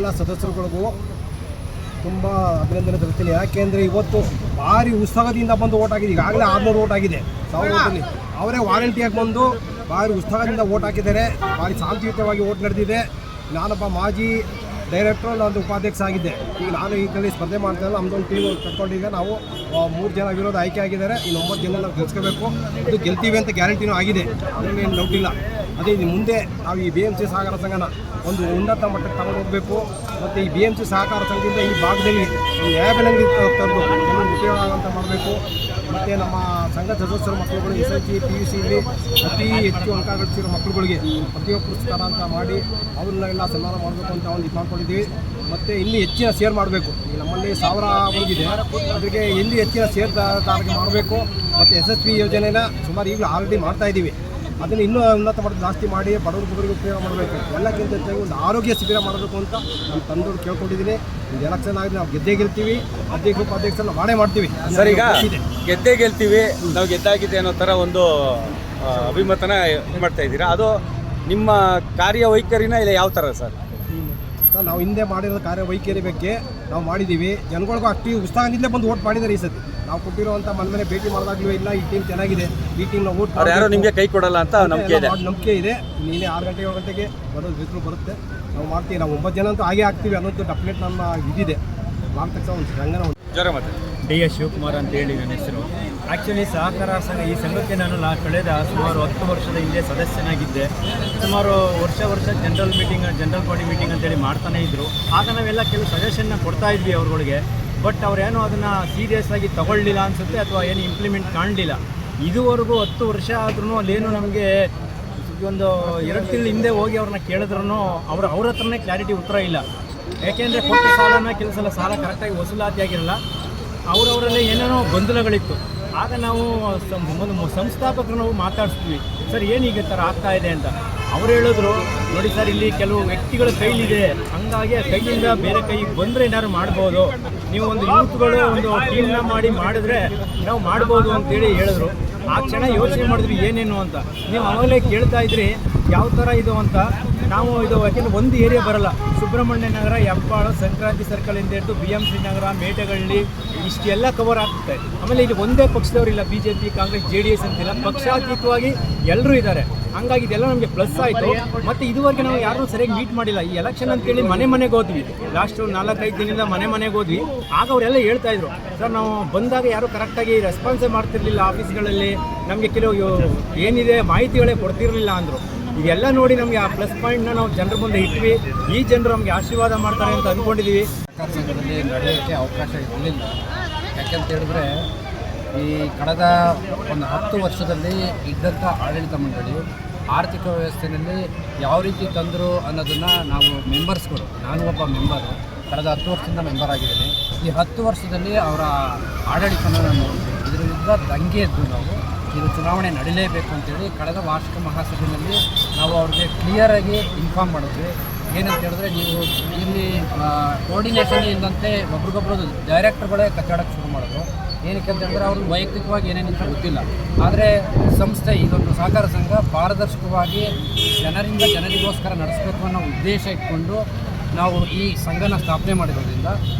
ಎಲ್ಲ ಸದಸ್ಯರುಗಳಿಗೂ ತುಂಬ ಅಭಿನಂದನೆ ತರುತ್ತೇನೆ. ಯಾಕೆಂದರೆ ಇವತ್ತು ಭಾರಿ ಉತ್ಸಾಹದಿಂದ ಬಂದು ಓಟ್ ಆಗಿದೆ. ಈಗಾಗಲೇ 600 ಓಟ್ ಆಗಿದೆ 1000 ಓಟಲ್ಲಿ. ಅವರೇ ವಾರಂಟಿಯಾಗಿ ಬಂದು ಭಾರಿ ಉತ್ಸಾಹದಿಂದ ಓಟ್ ಹಾಕಿದ್ದಾರೆ. ಭಾರಿ ಶಾಂತಿಯುತವಾಗಿ ಓಟ್ ನಡೆದಿದೆ. ನಾನೊಬ್ಬ ಮಾಜಿ ಡೈರೆಕ್ಟ್ರು, ನಾನು ಉಪಾಧ್ಯಕ್ಷ ಆಗಿದ್ದೆ. ಈಗ ನಾನು ಈ ಕಡೆ ಸ್ಪರ್ಧೆ ಮಾಡ್ತಾಯಿಲ್ಲ. ನಮ್ಮದೊಂದು ಟೀಮ್ ಕಟ್ಕೊಂಡಿದ್ದೆ. ನಾವು 3 ಜನ ವಿರೋಧ ಆಯ್ಕೆ ಆಗಿದ್ದಾರೆ. ಇನ್ನು 9 ಜನ ನಾವು ಗೆಲ್ಸ್ಕೋಬೇಕು. ಅದು ಗೆಲ್ತೀವಿ ಅಂತ ಗ್ಯಾರಂಟಿನೂ ಆಗಿದೆ, ಅದರಲ್ಲಿ ಏನು ಡೌಟ್ ಇಲ್ಲ. ಅದೇ ಮುಂದೆ ನಾವು ಈ BMC ಸಹಕಾರ ಸಂಘನ ಒಂದು ಉನ್ನತ ಮಟ್ಟಕ್ಕೆ ತಗೊಂಡು ಹೋಗಬೇಕು. ಮತ್ತು ಈ BMC ಸಹಕಾರ ಸಂಘದಿಂದ ಈ ಭಾಗದಲ್ಲಿ ನ್ಯಾಯಬೆಲೆಂಗಿ ತಂದು ಉಪಯೋಗ ಆಗುವಂಥ ಮಾಡಬೇಕು. ಮತ್ತು ನಮ್ಮ ಸಂಘ ಸದಸ್ಯರ ಮಕ್ಕಳುಗಳು SLC PUCಯಲ್ಲಿ ಅತಿ ಹೆಚ್ಚು ಅಂಕ ಗಳಿಸಿರೋ ಮಕ್ಕಳುಗಳಿಗೆ ಪ್ರತಿಯೊಬ್ಬ ಪುರಸ್ಕಾರ ಅಂತ ಮಾಡಿ ಅವ್ರನ್ನೆಲ್ಲ ಸನ್ಮಾನ ಮಾಡಬೇಕು ಅಂತ ಒಂದು ಇದು ಮಾಡ್ಕೊಂಡಿದ್ದೀವಿ. ಮತ್ತು ಇನ್ನೂ ಹೆಚ್ಚಿನ ಶೇರ್ ಮಾಡಬೇಕು. ಈಗ ನಮ್ಮಲ್ಲಿ 1000 ಬಂದಿದೆ, ಅದಕ್ಕೆ ಇನ್ನೂ ಹೆಚ್ಚಿನ ಶೇರ್ದಾರರಿಗೆ ಮಾಡಬೇಕು. ಮತ್ತು SSP ಯೋಜನೆನ ಸುಮಾರು ಈಗಲೂ ಆಲ್ರೆಡಿ ಮಾಡ್ತಾಯಿದ್ದೀವಿ. ಅದನ್ನು ಇನ್ನೂ ಉನ್ನತ ಮಟ್ಟದ ಜಾಸ್ತಿ ಮಾಡಿ ಬಡವರಿಗೆ ಉಪಯೋಗ ಮಾಡಬೇಕು. ಎಲ್ಲಕ್ಕಿಂತ ಹೆಚ್ಚಾಗಿ ಒಂದು ಆರೋಗ್ಯ ಶಿಬಿರ ಮಾಡಬೇಕು ಅಂತ ನಾನು ತಂದವರು ಕೇಳ್ಕೊಂಡಿದ್ದೀನಿ. ಇದು ಎಲೆಕ್ಷನ್ ಆಗಿದೆ, ನಾವು ಗೆಲ್ತೀವಿ. ಅಧ್ಯಕ್ಷ ಉಪಾಧ್ಯಕ್ಷರನ್ನ ಮಾಡೇ ಮಾಡ್ತೀವಿ. ಸರ್, ಈಗ ಗೆಲ್ತೀವಿ, ನಾವು ಗೆದ್ದಾಗಿದೆ ಅನ್ನೋ ಥರ ಒಂದು ಅಭಿಮತನ ಮಾಡ್ತಾ ಇದ್ದೀರಾ. ಅದು ನಿಮ್ಮ ಕಾರ್ಯವೈಖರಿನ ಇಲ್ಲ ಯಾವ ಥರ ಸರ್? ನಾವು ಹಿಂದೆ ಮಾಡಿರೋ ಕಾರ್ಯವೈಖರಿ ಬಗ್ಗೆ ನಾವು ಮಾಡಿದ್ದೀವಿ. ಜನಗಳಿಗೂ ಅಷ್ಟು ಉತ್ಸಾಹದಿಂದಲೇ ಬಂದು ಓಟ್ ಮಾಡಿದ್ದಾರೆ. ಈ ಸತಿ ನಾವು ಕೊಟ್ಟಿರುವಂಥ ಮನೆ ಭೇಟಿ ಮಾಡಿದಾಗಲೂ ಇಲ್ಲ ಈ ಟೀಮ್ ಚೆನ್ನಾಗಿದೆ, ಈ ಟೀಮ್ ನಾವು ಓಟ್ ಯಾರು ನಿಮಗೆ ಕೈ ಕೊಡಲ್ಲ ಅಂತ ನಂಬಿಕೆ ಇದೆ. ನೀನೇ 6 ಗಂಟೆ 7 ಗಂಟೆಗೆ ಬರೋದು ಬಿಸಿಲು ಬರುತ್ತೆ, ನಾವು ಮಾಡ್ತೀವಿ. ನಾವು 9 ಜನ ಅಂತೂ ಹಾಗೆ ಆಗ್ತೀವಿ ಅನ್ನೋದು ಡಪ್ಲೇಟ್ ನಮ್ಮ ಇದಿದೆ. ಮಾಡಿದ ತಕ್ಷಣ ಒಂದು ಸಂಘನ ಜ್ವರ ಮತ್ತೆ DS ಶಿವಕುಮಾರ್ ಅಂತೇಳಿ ನನ್ನ ಹೆಸರು. ಆ್ಯಕ್ಚುಲಿ ಸಹಕಾರ ಸಂಘ ಈ ಸಂಘಕ್ಕೆ ನಾನು ಕಳೆದ ಸುಮಾರು 10 ವರ್ಷದ ಹಿಂದೆ ಸದಸ್ಯನಾಗಿದ್ದೆ. ಸುಮಾರು ವರ್ಷ ಜನರಲ್ ಬಾಡಿ ಮೀಟಿಂಗ್ ಅಂತೇಳಿ ಮಾಡ್ತಾನೆ ಇದ್ದರು. ಆಗ ನಾವೆಲ್ಲ ಕೆಲವು ಸಜೆಷನ್ನ ಕೊಡ್ತಾ ಇದ್ವಿ ಅವ್ರುಗಳಿಗೆ. ಬಟ್ ಅವ್ರೇನೋ ಅದನ್ನು ಸೀರಿಯಸ್ ಆಗಿ ತಗೊಳ್ಳಿಲ್ಲ ಅನಿಸುತ್ತೆ, ಅಥವಾ ಏನು ಇಂಪ್ಲಿಮೆಂಟ್ ಕಾಣಲಿಲ್ಲ. ಇದುವರೆಗೂ 10 ವರ್ಷ ಆದ್ರೂ ಅಲ್ಲೇನು ನಮಗೆ ಒಂದು 2 ತಿಂಗಳ ಹಿಂದೆ ಹೋಗಿ ಅವ್ರನ್ನ ಕೇಳಿದ್ರೂ ಅವ್ರ ಹತ್ರನೇ ಕ್ಲಾರಿಟಿ ಉತ್ತರ ಇಲ್ಲ. ಯಾಕೆಂದರೆ ಕೊಟ್ಟ ಸಾಲನ ಕೆಲವು ಸಲ ಸಾಲ ಕರೆಕ್ಟಾಗಿ ವಸೂಲಾತಿ ಆಗಿರಲ್ಲ. ಅವರವರಲ್ಲೇ ಏನೇನೋ ಗೊಂದಲಗಳಿತ್ತು. ಆಗ ನಾವು ಸಂಸ್ಥಾಪಕರು ನಾವು ಮಾತಾಡಿಸ್ತೀವಿ, ಸರ್ ಏನೀಗ ಥರ ಆಗ್ತಾ ಇದೆ ಅಂತ. ಅವ್ರು ಹೇಳಿದ್ರು, ನೋಡಿ ಸರ್, ಇಲ್ಲಿ ಕೆಲವು ವ್ಯಕ್ತಿಗಳ ಕೈಲಿದೆ, ಹಂಗಾಗಿ ಆ ಕೈಯಿಂದ ಬೇರೆ ಕೈಗೆ ಬಂದರೆ ಏನಾದ್ರು ಮಾಡ್ಬೋದು, ನೀವು ಒಂದು ಯೂತ್ಗಳು ಒಂದು ಟೀಮ್ನ ಮಾಡಿದ್ರೆ ನಾವು ಮಾಡ್ಬೋದು ಅಂತೇಳಿ ಹೇಳಿದ್ರು. ಆ ಕ್ಷಣ ಯೋಚನೆ ಮಾಡಿದ್ವಿ ಏನೇನು ಅಂತ. ನೀವು ಆವಾಗಲೇ ಕೇಳ್ತಾ ಇದ್ರಿ ಯಾವ ಥರ ಇದು ಅಂತ. ನಾವು ಇದು ಯಾಕೆಂದರೆ ಒಂದು ಏರಿಯಾ ಬರಲ್ಲ. ಸುಬ್ರಹ್ಮಣ್ಯ ನಗರ, ಹೆಬ್ಬಾಳ, ಸಂಕ್ರಾಂತಿ ಸರ್ಕಲಿಂದ ಹಿಡಿದು BMC ನಗರ, ಮೇಟಗಳ್ಳಿ, ಇಷ್ಟೆಲ್ಲ ಕವರ್ ಆಗ್ತದೆ. ಆಮೇಲೆ ಇಲ್ಲಿ ಒಂದೇ ಪಕ್ಷದವರಿಲ್ಲ, BJP, ಕಾಂಗ್ರೆಸ್, JDS ಅಂತಿಲ್ಲ, ಪಕ್ಷಾತೀತವಾಗಿ ಎಲ್ಲರೂ ಇದ್ದಾರೆ. ಹಂಗಾಗಿ ಇದೆಲ್ಲ ನಮಗೆ ಪ್ಲಸ್ ಆಯಿತು. ಮತ್ತು ಇದುವರೆಗೆ ನಾವು ಯಾರೂ ಸರಿಯಾಗಿ ಮೀಟ್ ಮಾಡಿಲ್ಲ. ಈ ಎಲೆಕ್ಷನ್ ಅಂತೇಳಿ ಮನೆಗೆ ಹೋದ್ವಿ. ಲಾಸ್ಟು 4-5 ದಿನದಿಂದ ಮನೆಗೆ ಹೋದ್ವಿ. ಆಗ ಅವರೆಲ್ಲ ಹೇಳ್ತಾಯಿದ್ರು, ಸರ್ ನಾವು ಬಂದಾಗ ಯಾರೂ ಕರೆಕ್ಟಾಗಿ ರೆಸ್ಪಾನ್ಸೇ ಮಾಡ್ತಿರ್ಲಿಲ್ಲ ಆಫೀಸ್ಗಳಲ್ಲಿ, ನಮಗೆ ಕೆಲವು ಏನಿದೆ ಮಾಹಿತಿಗಳೇ ಕೊಡ್ತಿರಲಿಲ್ಲ ಅಂದರು. ಇದೆಲ್ಲ ನೋಡಿ ನಮಗೆ ಆ ಪ್ಲಸ್ ಪಾಯಿಂಟ್ನ ನಾವು ಜನರ ಮುಂದೆ ಇಟ್ವಿ. ಈ ಜನರು ನಮಗೆ ಆಶೀರ್ವಾದ ಮಾಡ್ತಾರೆ ಅಂತ ಅಂದ್ಕೊಂಡಿದ್ದೀವಿ. ಸಹಕಾರ ಸಂಘದಲ್ಲಿ ನಡೆಯೋಕ್ಕೆ ಅವಕಾಶ ಇರಲಿಲ್ಲ. ಯಾಕೆಂತ ಹೇಳಿದ್ರೆ ಈ ಕಳೆದ ಒಂದು 10 ವರ್ಷದಲ್ಲಿ ಇದ್ದಂಥ ಆಡಳಿತ ಮಂಡಳಿ ಆರ್ಥಿಕ ವ್ಯವಸ್ಥೆಯಲ್ಲಿ ಯಾವ ರೀತಿ ತಂದರು ಅನ್ನೋದನ್ನು ನಾವು ಮೆಂಬರ್ಸ್ಗಳು, ನಾನು ಒಬ್ಬ ಮೆಂಬರು, ಕಳೆದ 10 ವರ್ಷದಿಂದ ಮೆಂಬರ್ ಆಗಿದ್ದೇನೆ. ಈ 10 ವರ್ಷದಲ್ಲಿ ಅವರ ಆಡಳಿತನ ನೋಡಿದ್ವಿ. ಇದರ ವಿರುದ್ಧ ದಂಗೆ ಎದ್ದು ನಾವು ಇದು ಚುನಾವಣೆ ನಡೀಲೇಬೇಕು ಅಂತೇಳಿ ಕಳೆದ ವಾರ್ಷಿಕ ಮಹಾಸಭೆಯಲ್ಲಿ ನಾವು ಅವ್ರಿಗೆ ಕ್ಲಿಯರಾಗಿ ಇನ್ಫಾರ್ಮ್ ಮಾಡಿದ್ವಿ. ಏನಂತ ಹೇಳಿದ್ರೆ, ನೀವು ಇಲ್ಲಿ ಕೋರ್ಡಿನೇಷನ್ ಇಲ್ಲಂತೆ ಒಬ್ರಿಗೊಬ್ರು ಡೈರೆಕ್ಟರ್ಗಳೇ ಕಚ್ಚಾಡೋಕ್ಕೆ ಶುರು ಮಾಡಿದ್ರು. ಏನಕ್ಕೆ ಅಂತ ಹೇಳಿದ್ರೆ ಅವ್ರಿಗೆ ವೈಯಕ್ತಿಕವಾಗಿ ಏನೇನಿಂತ ಗೊತ್ತಿಲ್ಲ. ಆದರೆ ಸಂಸ್ಥೆ, ಇದೊಂದು ಸಹಕಾರ ಸಂಘ ಪಾರದರ್ಶಕವಾಗಿ ಜನರಿಗೋಸ್ಕರ ನಡೆಸಬೇಕು ಅನ್ನೋ ಉದ್ದೇಶ ಇಟ್ಕೊಂಡು ನಾವು ಈ ಸಂಘನ ಸ್ಥಾಪನೆ ಮಾಡಿರೋದ್ರಿಂದ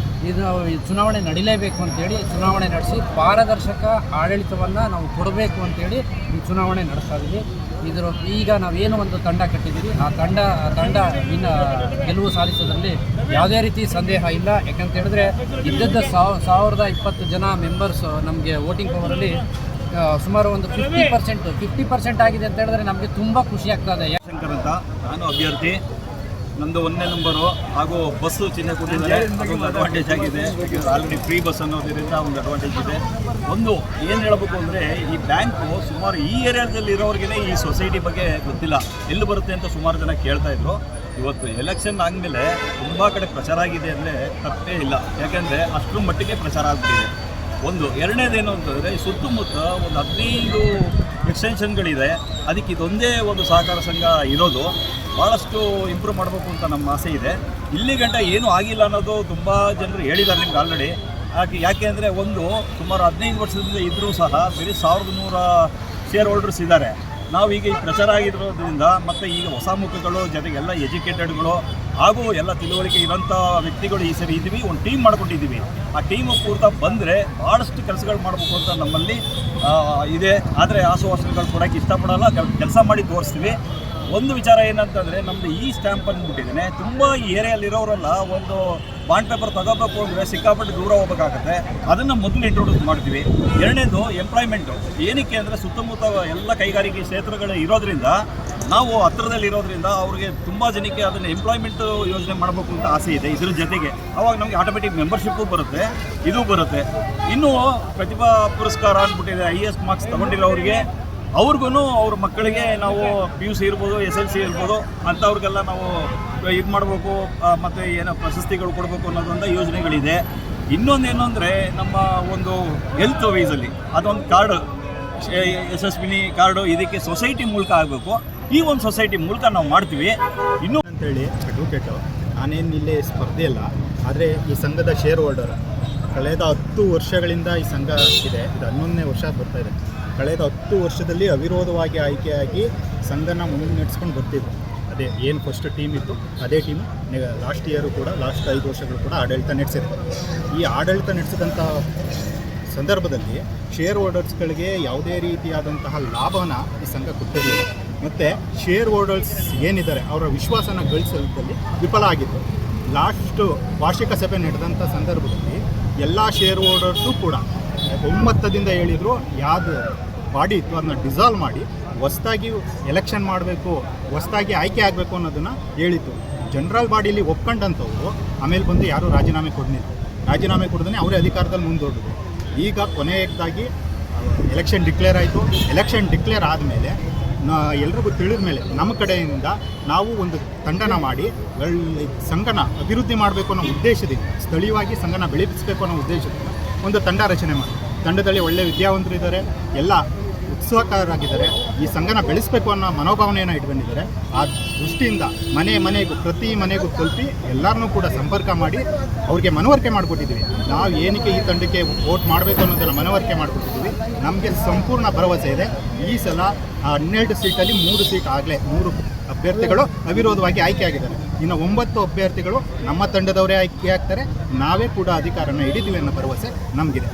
ಇದು ಚುನಾವಣೆ ನಡೀಲೇಬೇಕು ಅಂತೇಳಿ ಚುನಾವಣೆ ನಡೆಸಿ ಪಾರದರ್ಶಕ ಆಡಳಿತವನ್ನು ನಾವು ಕೊಡಬೇಕು ಅಂತೇಳಿ ಈ ಚುನಾವಣೆ ನಡೆಸ್ತಾ ಇದ್ದೀವಿ. ಈಗ ನಾವೇನು ಒಂದು ತಂಡ ಕಟ್ಟಿದ್ದೀವಿ, ಆ ತಂಡ ಗೆಲುವು ಸಾಧಿಸೋದ್ರಲ್ಲಿ ಯಾವುದೇ ರೀತಿ ಸಂದೇಹ ಇಲ್ಲ. ಯಾಕಂತ ಹೇಳಿದ್ರೆ ಇದ್ದದ್ದು 1020 ಜನ ಮೆಂಬರ್ಸ್ ನಮಗೆ ವೋಟಿಂಗ್ ಪವರಲ್ಲಿ ಸುಮಾರು ಒಂದು 50% ಆಗಿದೆ ಅಂತ ಹೇಳಿದ್ರೆ ನಮಗೆ ತುಂಬ ಖುಷಿ ಆಗ್ತದೆ. ಶಂಕರ್ ಅಂತ, ನಾನು ಅಭ್ಯರ್ಥಿ. ನಂದು 1ನೇ ನಂಬರು ಹಾಗೂ ಬಸ್ಸು ಚಿಹ್ನೆ ಕೊಟ್ಟಿದ್ದಾರೆ, ಅದೊಂದು ಅಡ್ವಾಂಟೇಜ್ ಆಗಿದೆ. ಆಲ್ರೆಡಿ ಫ್ರೀ ಬಸ್ ಅನ್ನೋದ್ರಿಂದ ಒಂದು ಅಡ್ವಾಂಟೇಜ್ ಇದೆ. ಒಂದು ಏನು ಹೇಳಬೇಕು ಅಂದರೆ, ಈ ಬ್ಯಾಂಕು ಸುಮಾರು ಈ ಏರಿಯಾದಲ್ಲಿ ಇರೋರಿಗೇ ಈ ಸೊಸೈಟಿ ಬಗ್ಗೆ ಗೊತ್ತಿಲ್ಲ, ಎಲ್ಲಿ ಬರುತ್ತೆ ಅಂತ ಸುಮಾರು ಜನ ಕೇಳ್ತಾಯಿದ್ರು. ಇವತ್ತು ಎಲೆಕ್ಷನ್ ಆದಮೇಲೆ ತುಂಬ ಕಡೆ ಪ್ರಚಾರ ಆಗಿದೆ ಅಂದರೆ ತಪ್ಪೇ ಇಲ್ಲ. ಯಾಕೆಂದರೆ ಅಷ್ಟರ ಮಟ್ಟಿಗೆ ಪ್ರಚಾರ ಆಗ್ತಿದೆ. ಒಂದು ಎರಡನೇದೇನು ಅಂತಂದರೆ, ಸುತ್ತಮುತ್ತ ಒಂದು 15 ಎಕ್ಸ್ಟೆನ್ಷನ್ಗಳಿದೆ. ಅದಕ್ಕೆ ಇದೊಂದೇ ಒಂದು ಸಹಕಾರ ಸಂಘ ಇರೋದು. ಭಾಳಷ್ಟು ಇಂಪ್ರೂವ್ ಮಾಡಬೇಕು ಅಂತ ನಮ್ಮ ಆಸೆ ಇದೆ. ಇಲ್ಲಿ ಗಂಟ ಏನೂ ಆಗಿಲ್ಲ ಅನ್ನೋದು ತುಂಬ ಜನರು ಹೇಳಿದ್ದಾರೆ ನಿಮ್ಗೆ ಆಲ್ರೆಡಿ. ಯಾಕೆ ಅಂದರೆ, ಒಂದು ಸುಮಾರು 15 ವರ್ಷದಿಂದ ಇದ್ದರೂ ಸಹ ಬರೀ 1100 ಶೇರ್ ಹೋಲ್ಡರ್ಸ್ ಇದ್ದಾರೆ. ನಾವೀಗ ಈ ಪ್ರಚಾರ ಆಗಿರೋದ್ರಿಂದ ಮತ್ತು ಈಗ ಹೊಸ ಮುಖಗಳು ಜೊತೆಗೆಲ್ಲ ಎಜುಕೇಟೆಡ್ಗಳು ಹಾಗೂ ಎಲ್ಲ ತಿಳುವಳಿಕೆ ಇರೋಂಥ ವ್ಯಕ್ತಿಗಳು ಈ ಸರಿ ಇದ್ದೀವಿ, ಒಂದು ಟೀಮ್ ಮಾಡ್ಕೊಂಡಿದ್ದೀವಿ. ಆ ಟೀಮು ಪೂರ್ತ ಬಂದರೆ ಭಾಳಷ್ಟು ಕೆಲಸಗಳು ಮಾಡಬೇಕು ಅಂತ ನಮ್ಮಲ್ಲಿ ಇದೆ. ಆದರೆ ಆಶ್ವಾಸನೆಗಳು ಕೊಡೋಕ್ಕೆ ಇಷ್ಟಪಡಲ್ಲ, ಕೆಲಸ ಮಾಡಿ ತೋರಿಸ್ತೀವಿ. ಒಂದು ವಿಚಾರ ಏನಂತಂದರೆ, ನಮ್ಮದು ಈ ಸ್ಟ್ಯಾಂಪ್ ಅಂದ್ಬಿಟ್ಟಿದ್ದೇನೆ, ತುಂಬ ಈ ಏರಿಯಲ್ಲಿರೋರೆಲ್ಲ ಒಂದು ಬಾಂಡ್ ಪೇಪರ್ ತಗೋಬೇಕು ಅಂದರೆ ಸಿಕ್ಕಾಪಟ್ಟೆ ದೂರ ಹೋಗಬೇಕಾಗತ್ತೆ. ಅದನ್ನು ಮೊದಲು ಇಂಟ್ರೊಡ್ಯೂಸ್ ಮಾಡ್ತೀವಿ. ಎರಡನೇದು ಎಂಪ್ಲಾಯ್ಮೆಂಟು. ಏನಕ್ಕೆ ಅಂದರೆ ಸುತ್ತಮುತ್ತ ಎಲ್ಲ ಕೈಗಾರಿಕೆ ಕ್ಷೇತ್ರಗಳು ಇರೋದ್ರಿಂದ, ನಾವು ಹತ್ತಿರದಲ್ಲಿ ಇರೋದ್ರಿಂದ ಅವ್ರಿಗೆ ತುಂಬ ಜನಕ್ಕೆ ಅದನ್ನು ಎಂಪ್ಲಾಯ್ಮೆಂಟ್ ಯೋಜನೆ ಮಾಡಬೇಕು ಅಂತ ಆಸೆ ಇದೆ. ಇದ್ರ ಜೊತೆಗೆ ಅವಾಗ ನಮಗೆ ಆಟೋಮೆಟಿಕ್ ಮೆಂಬರ್ಶಿಪ್ಪು ಬರುತ್ತೆ, ಇದು ಬರುತ್ತೆ. ಇನ್ನೂ ಪ್ರತಿಭಾ ಪುರಸ್ಕಾರ ಅಂದ್ಬಿಟ್ಟಿದೆ, IAS ಮಾರ್ಕ್ಸ್ ತೊಗೊಂಡಿರೋರಿಗೆ ಅವ್ರಿಗೂ ಅವ್ರ ಮಕ್ಕಳಿಗೆ ನಾವು PUC ಇರ್ಬೋದು, SLC ಇರ್ಬೋದು ಅಂಥವ್ರಿಗೆಲ್ಲ ನಾವು ಇದು ಮಾಡಬೇಕು, ಮತ್ತು ಏನೋ ಪ್ರಶಸ್ತಿಗಳು ಕೊಡಬೇಕು ಅನ್ನೋದೊಂದು ಯೋಜನೆಗಳಿದೆ. ಇನ್ನೊಂದೇನು ಅಂದರೆ, ನಮ್ಮ ಒಂದು ಹೆಲ್ತ್ ವೈಸಲ್ಲಿ ಅದೊಂದು ಕಾರ್ಡು, ಯಶಸ್ವಿನಿ ಕಾರ್ಡು, ಇದಕ್ಕೆ ಸೊಸೈಟಿ ಮೂಲಕ ಆಗಬೇಕು. ಈ ಒಂದು ಸೊಸೈಟಿ ಮೂಲಕ ನಾವು ಮಾಡ್ತೀವಿ. ಇನ್ನೂ ಅಂತೇಳಿ ಅಡ್ವೊಕೇಟು, ನಾನೇನು ಇಲ್ಲಿ ಸ್ಪರ್ಧೆ ಇಲ್ಲ, ಆದರೆ ಈ ಸಂಘದ ಶೇರ್ ಹೋಲ್ಡರ್. ಕಳೆದ 10 ವರ್ಷಗಳಿಂದ ಈ ಸಂಘ ಇದೆ, ಇದು 11ನೇ ವರ್ಷ ಬರ್ತಾಯಿದೆ. ಕಳೆದ 10 ವರ್ಷದಲ್ಲಿ ಅವಿರೋಧವಾಗಿ ಆಯ್ಕೆಯಾಗಿ ಸಂಘನ ಮುನ್ನಡೆಸ್ಕೊಂಡು ಬರ್ತಿದ್ವು. ಅದೇ ಏನು ಫಸ್ಟ್ ಟೀಮ್ ಇತ್ತು ಅದೇ ಟೀಮು ಲಾಸ್ಟ್ ಇಯರು ಕೂಡ, ಲಾಸ್ಟ್ 5 ವರ್ಷಗಳು ಕೂಡ ಆಡಳಿತ ನಡೆಸಿದೆ. ಈ ಆಡಳಿತ ನಡೆಸಿದಂಥ ಸಂದರ್ಭದಲ್ಲಿ ಶೇರ್ ಹೋಲ್ಡರ್ಸ್ಗಳಿಗೆ ಯಾವುದೇ ರೀತಿಯಾದಂತಹ ಲಾಭನ ಈ ಸಂಘ ಕೊಟ್ಟಿರಲಿಲ್ಲ. ಮತ್ತು ಶೇರ್ ಹೋಲ್ಡರ್ಸ್ ಏನಿದ್ದಾರೆ ಅವರ ವಿಶ್ವಾಸನ ಗಳಿಸೋದ್ರಲ್ಲಿ ವಿಫಲ ಆಗಿತ್ತು. ಲಾಸ್ಟು ವಾರ್ಷಿಕ ಸಭೆ ನಡೆದಂಥ ಸಂದರ್ಭದಲ್ಲಿ ಎಲ್ಲ ಶೇರ್ ಹೋಲ್ಡರ್ಸು ಕೂಡ ಒಮ್ಮತದಿಂದ ಹೇಳಿದರು, ಯಾವುದು ಬಾಡಿ ಇತ್ತು ಅದನ್ನ ಡಿಸಾಲ್ವ್ ಮಾಡಿ ಹೊಸದಾಗಿ ಎಲೆಕ್ಷನ್ ಮಾಡಬೇಕು, ಹೊಸದಾಗಿ ಆಯ್ಕೆ ಆಗಬೇಕು ಅನ್ನೋದನ್ನು ಹೇಳಿತ್ತು. ಜನರಲ್ ಬಾಡಿಲಿ ಒಪ್ಕೊಂಡಂಥವ್ರು ಆಮೇಲೆ ಬಂದು ಯಾರೂ ರಾಜೀನಾಮೆ ಕೊಡಲಿಲ್ಲ. ರಾಜೀನಾಮೆ ಕೊಡದೇ ಅವರೇ ಅಧಿಕಾರದಲ್ಲಿ ಮುಂದೂಡಿದ್ರು. ಈಗ ಕೊನೆಯದಾಗಿ ಎಲೆಕ್ಷನ್ ಡಿಕ್ಲೇರ್ ಆಯಿತು. ಎಲೆಕ್ಷನ್ ಡಿಕ್ಲೇರ್ ಆದಮೇಲೆ ಎಲ್ರಿಗೂ ತಿಳಿದ ಮೇಲೆ ನಮ್ಮ ಕಡೆಯಿಂದ ನಾವು ಒಂದು ತಂಡನ ಮಾಡಿ ಸಂಘನ ಅಭಿವೃದ್ಧಿ ಮಾಡಬೇಕು ಅನ್ನೋ ಉದ್ದೇಶದಿಂದ, ಸ್ಥಳೀಯವಾಗಿ ಸಂಘನ ಬೆಳೆಸಬೇಕು ಅನ್ನೋ ಉದ್ದೇಶದಿಂದ ಒಂದು ತಂಡ ರಚನೆ ಮಾಡಿ, ತಂಡದಲ್ಲಿ ಒಳ್ಳೆಯ ವಿದ್ಯಾವಂತರು ಇದ್ದಾರೆ, ಎಲ್ಲ ಉತ್ಸುಕರಾಗಿದ್ದಾರೆ, ಈ ಸಂಘನ ಬೆಳೆಸಬೇಕು ಅನ್ನೋ ಮನೋಭಾವನೆಯನ್ನು ಇಟ್ಕೊಂಡಿದ್ದಾರೆ. ಆ ದೃಷ್ಟಿಯಿಂದ ಮನೆಗೂ ಪ್ರತಿ ಮನೆಗೂ ತಲುಪಿ ಎಲ್ಲರನ್ನೂ ಕೂಡ ಸಂಪರ್ಕ ಮಾಡಿ ಅವ್ರಿಗೆ ಮನವರಿಕೆ ಮಾಡಿಕೊಟ್ಟಿದ್ದೀವಿ. ನಾವು ಏನಕ್ಕೆ ಈ ತಂಡಕ್ಕೆ ವೋಟ್ ಮಾಡಬೇಕು ಅನ್ನೋದನ್ನು ಮನವರಿಕೆ ಮಾಡಿಕೊಟ್ಟಿದ್ದೀವಿ. ನಮಗೆ ಸಂಪೂರ್ಣ ಭರವಸೆ ಇದೆ. ಈ ಸಲ 12 ಸೀಟಲ್ಲಿ 3 ಸೀಟ್ ಆಗಲೇ 3 ಅಭ್ಯರ್ಥಿಗಳು ಅವಿರೋಧವಾಗಿ ಆಯ್ಕೆಯಾಗಿದ್ದಾರೆ. ಇನ್ನು 9 ಅಭ್ಯರ್ಥಿಗಳು ನಮ್ಮ ತಂಡದವರೇ ಆಯ್ಕೆ ಆಗ್ತಾರೆ. ನಾವೇ ಕೂಡ ಅಧಿಕಾರನ ಹಿಡಿತೀವಿ ಅನ್ನೋ ಭರವಸೆ ನಮಗಿದೆ.